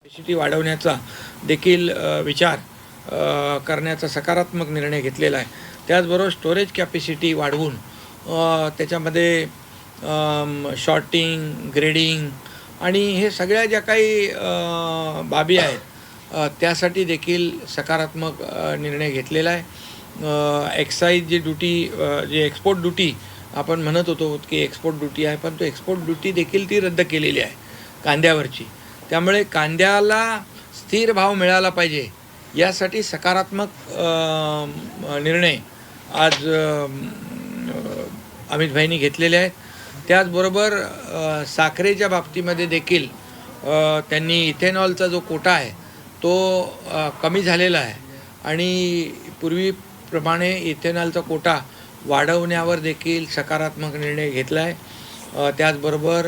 Capacity वाढवण्याचा देखील विचार करण्याचा सकारात्मक निर्णय घेतलेला आहे. त्याचबरोबर स्टोरेज कॅपॅसिटी वाढवून त्याच्यामध्ये शॉर्टिंग, ग्रेडिंग आणि हे सगळ्या ज्या काही बाबी आहेत त्यासाठी देखील सकारात्मक निर्णय घेतलेला आहे. एक्साईज जी ड्युटी जे एक्सपोर्ट ड्युटी आपण म्हणत होतो की एक्सपोर्ट ड्युटी आहे, पण तो एक्सपोर्ट ड्युटी देखील ती रद्द केलेली आहे कांद्यावरची. त्यामुळे कांद्याला स्थिर भाव मिळाला पाहिजे यासाठी सकारात्मक निर्णय आज अमित भाईंनी घेतलेले आहेत. त्याचबरोबर साखरेच्या बाबतीमध्ये देखील त्यांनी इथेनॉलचा जो कोटा आहे तो कमी झालेला आहे आणि पूर्वीप्रमाणे इथेनॉलचा कोटा वाढवण्यावर देखील सकारात्मक निर्णय घेतला आहे. त्याचबरोबर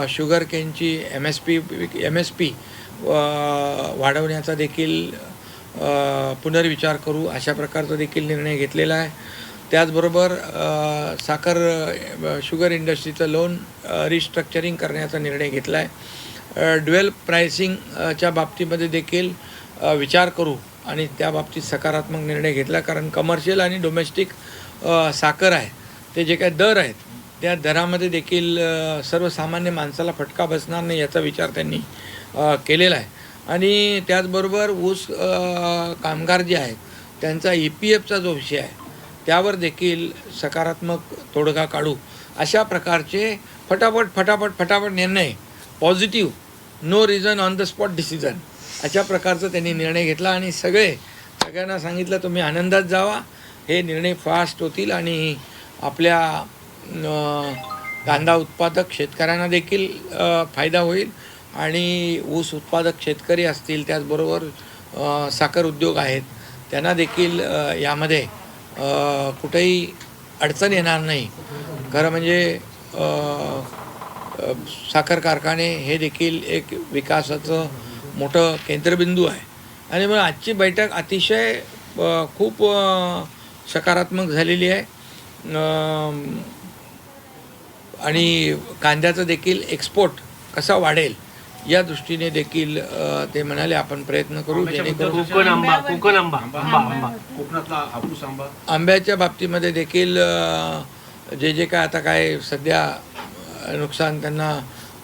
शुगर केनची एम एस पी वाढवण्याचा देखील पुनर्विचार करू अशा प्रकारचा देखील निर्णय घेतलेला आहे. त्याचबरोबर शुगर इंडस्ट्रीचं लोन रिस्ट्रक्चरिंग करण्याचा निर्णय घेतला आहे. ड्युअल प्रायसिंगच्या बाबतीमध्ये देखील विचार करू आणि त्या बाबतीत सकारात्मक निर्णय घेतला, कारण कमर्शियल आणि डोमेस्टिक साखर आहे ते जे काही दर आहेत त्या दरामध्ये देखील सर्वसामान्य माणसाला फटका बसणार नाही याचा विचार त्यांनी केलेला आहे. आणि त्याचबरोबर ऊस कामगार जे आहेत त्यांचा EPFचा जो विषय आहे त्यावर देखील सकारात्मक तोडगा काढू अशा प्रकारचे फटाफट निर्णय, positive, no reason on the spot decision अशा प्रकारचा त्यांनी निर्णय घेतला आणि सगळ्यांना सांगितलं तुम्ही आनंदात जावा, हे निर्णय फास्ट होतील आणि आपल्या कांदा उत्पादक शेतकऱ्यांना देखील फायदा होईल आणि ऊस उत्पादक शेतकरी असतील त्याचबरोबर साखर उद्योग आहेत त्यांना देखील यामध्ये कुठेही अडचण येणार नाही. खरं म्हणजे साखर कारखाने हे देखील एक विकासाचं मोठं केंद्रबिंदू आहे आणि मग आजची बैठक अतिशय खूप सकारात्मक झालेली आहे आणि कांद्याचं देखील एक्सपोर्ट कसा वाढेल या दृष्टीने देखील ते म्हणाले आपण प्रयत्न करू. आंब्याच्या बाबतीमध्ये देखील जे काय आता काय सध्या नुकसान त्यांना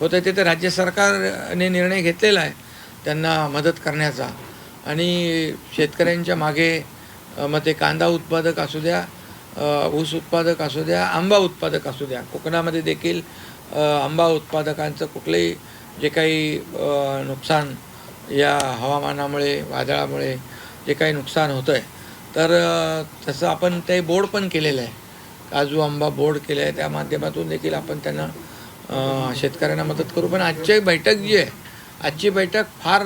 होतं ते तर राज्य सरकारने निर्णय घेतलेला आहे त्यांना मदत करण्याचा आणि शेतकऱ्यांच्या मागे मग ते कांदा उत्पादक असू द्या, ऊस उत्पादक असू द्या, आंबा उत्पादक असू द्या, कोकणामध्ये देखील आंबा उत्पादकांचं कुठलंही जे काही नुकसान या हवामानामुळे, वादळामुळे जे काही नुकसान होतं आहे तर तसं आपण ते बोर्ड पण केलेलं आहे, काजू आंबा बोर्ड केलं आहे, त्या माध्यमातून देखील आपण त्यांना शेतकऱ्यांना मदत करू. पण आजची बैठक जी आहे, आजची बैठक फार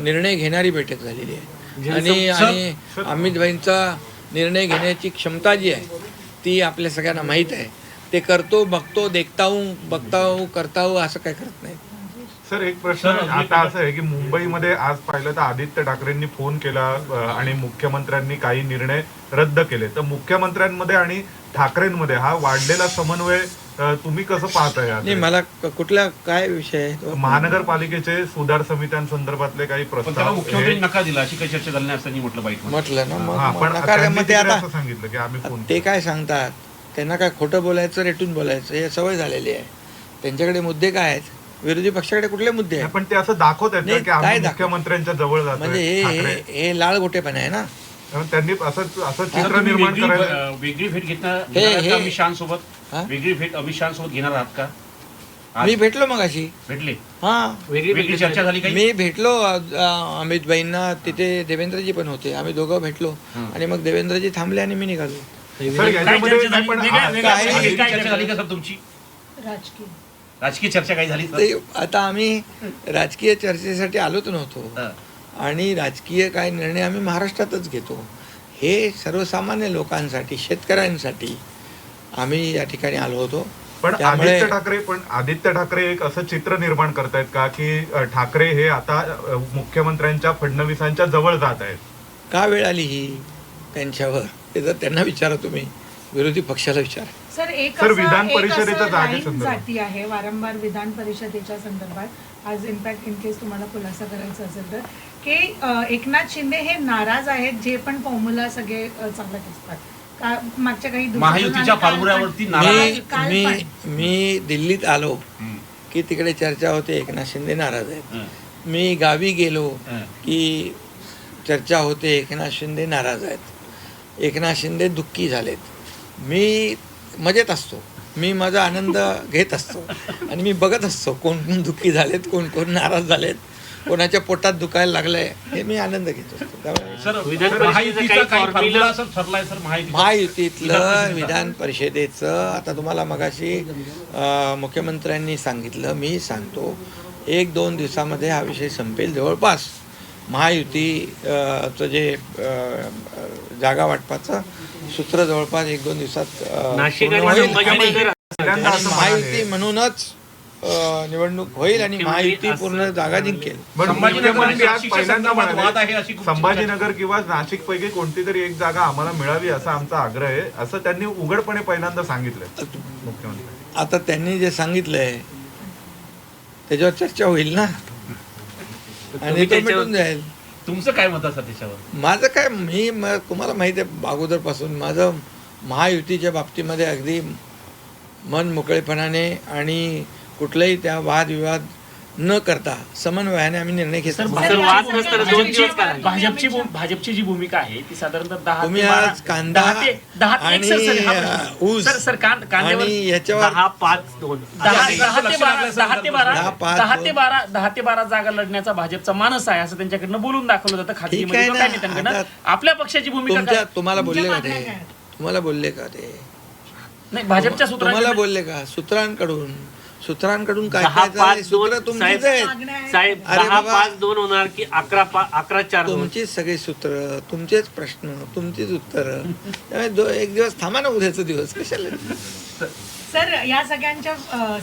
निर्णय घेणारी बैठक झालेली आहे आणि अमित भाईंचा निर्णय घेण्याची क्षमता जी आहे ती आपल्या सगळ्यांना माहीत आहे. ते करतो, बघतो, बघताऊ करताऊ असं काय करत नाही. सर, एक प्रश्न आता असं आहे की मुंबईमध्ये आज पाहिलं तर आदित्य ठाकरेंनी फोन केला आणि मुख्यमंत्र्यांनी काही निर्णय रद्द केले. तर मुख्यमंत्र्यांमध्ये आणि ठाकरेंमध्ये हा वाढलेला समन्वय तुम्ही कसं पाहताय? नाही, मला कुठला काय विषय आहे? महानगरपालिकेचे सुधार समित्यांसंदर्भातले काही प्रस्ताव मुख्यमंत्र्यांनी नकार दिला, अशी काही चर्चा झाली नाही असं म्हटलं ना. मग आता सांगितलं की आम्ही फोन ते काय सांगतात, त्यांना काय खोटं बोलायचं, रेटून बोलायचं हे सवय झालेली आहे. त्यांच्याकडे मुद्दे काय आहेत, विरोधी पक्षाकडे कुठले मुद्दे आहेत? पण ते असं दाखवत आहेत की आम्ही मुख्यमंत्र्यांच्या जवळ जातो, म्हणजे हे लाळगोटेपणा आहे ना. त्यांनी असं चित्र निर्माण करायला वेगळी भेट घेणार अमित शहासोबत, वेगळी भेट अमित शहासोबत घेणार आहात का? मी भेटलो मग अशी भेटले, वेगळी चर्चा झाली काही? मी भेटलो अमित भाईंना, तिथे देवेंद्रजी पण होते, आम्ही दोघं भेटलो आणि मग देवेंद्रजी थांबले आणि मी निघालो. राजकीय चर्चा काही झाली? आता आम्ही राजकीय चर्चेसाठी आलोच नव्हतो आणि राजकीय काय निर्णय आम्ही महाराष्ट्रातच घेतो. हे सर्वसामान्य लोकांसाठी, शेतकऱ्यांसाठी आम्ही या ठिकाणी आलो होतो. पण आदित्य ठाकरे एक असं चित्र निर्माण करतायत का की ठाकरे हे आता मुख्यमंत्र्यांच्या, फडणवीसांच्या जवळ जात आहेत? का वेळ आली ही त्यांच्यावर? ते जर त्यांना विचारा, तुम्ही विरोधी पक्षाला विचारा. सर, एक विधान परिषदेच्या जागेसंदर्भात आहे वारंवार विधान परिषदेच्या संदर्भात आज इनफॅक्ट इन केस तुम्हाला खुलासा करायचा असेल तर, की एकनाथ शिंदे हे नाराज आहेत, जे पण फॉर्म्युला सगळे चालत असतात का मागच्या काही दिवसांपूर्वी महायुतीच्या आणि काल फॉर्म्युल्यावरती पण- नाराज काल मी पण. मी दिल्लीत आलो की तिकडे चर्चा होते एकनाथ शिंदे नाराज आहेत. मी गावी गेलो की चर्चा होते एकनाथ शिंदे नाराज आहेत, एकनाथ शिंदे दुःखी झालेत. मी मजेत असतो, मी माझा आनंद घेत असतो आणि मी बघत असतो कोण कोण दुःखी झालेत, कोण कोण नाराज झालेत, कोणाच्या पोटात दुखायला लागलंय, हे मी आनंद घेत असतो. त्यामुळे सर विधान महायुतीचा परिषदेचा काही काही फॉर्म्युला असं ठरलाय सर महायुतीतलं विधान परिषदेचं आता तुम्हाला मगाशी मुख्यमंत्र्यांनी सांगितलं, मी सांगतो 1-2 दिवसामध्ये हा विषय संपेल. जवळपास महायुतीचं जे जागा वाटपाचं सूत्र जवळपास 1-2 दिवसात नाशिक पूर्ण आणि होईल. संभाजीनगर पहिल्यांदा आणि असं महायुती म्हणाले. म्हणूनच निवडणूक होईल आणि महायुती पूर्ण जागा जिंकेल. पण संभाजीनगर मुख्यमंत्री आज नाशिकच्या पहिल्यांदा संदर्भात वाद आहे म्हणाले अशी खूप संभाजीनगर किंवा नाशिक पैकी कोणती तरी एक जागा आम्हाला मिळावी असा आमचा आग्रह आहे, असं त्यांनी उघडपणे पहिल्यांदा सांगितलंय मुख्यमंत्री. आता त्यांनी जे सांगितलंय त्याच्यावर चर्चा होईल ना आणि तो मिटून जाईल. तुमचं काय मत असं त्याच्यावर? माझं काय तुम्हाला माहिती आहे अगोदरपासून माझं महायुतीच्या बाबतीमध्ये अगदी मन मोकळेपणाने आणि कुठलाही त्या वादविवाद न करता समन्वयाने आम्ही निर्णय घेतो. सर वाद नसताना 2 दिवस काय भाजपची जी भूमिका आहे ती साधारणतः 10 तुम्ही ते 12 आज कांदा 10 आणि ऊस सर कांद्यावर आणि याच्यावर 10-5-2 10 ते 12 जागा लढण्याचा भाजपचा मानस आहे असं त्यांच्याकडनं बोलून दाखवलं जातं ठीक खाजगीमध्ये आहे किंवा ना. काही नेत्यांकडनं. आता आपल्या पक्षाची भूमिका काय? तुम्हाला बोलले का तुमच्या ते मागण्या काय? तुम्हाला बोलले का ते नाही भाजपच्या तुम्हाला सूत्रांकडनं बोलले का सूत्रांकडून काय 10-5-2 सूत्र तुमचीच आहेत. मागण्या आहेत. साहेब अरे बाबा. 10-5-2 होणार की 11-4 होणार? तुमचीच सगळे सूत्र, तुमचेच प्रश्न, तुमचीच उत्तरं. त्यामुळे एक दिवस थांबा ना, उद्याचा दिवस कशाला. सर या सगळ्यांच्या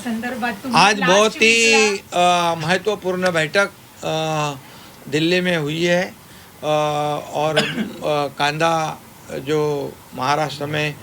संदर्भात तुम्ही आज last बहुत week ला- ही महत्वपूर्ण बैठक दिल्ली में हुई है और कांदा जो महाराष्ट्र में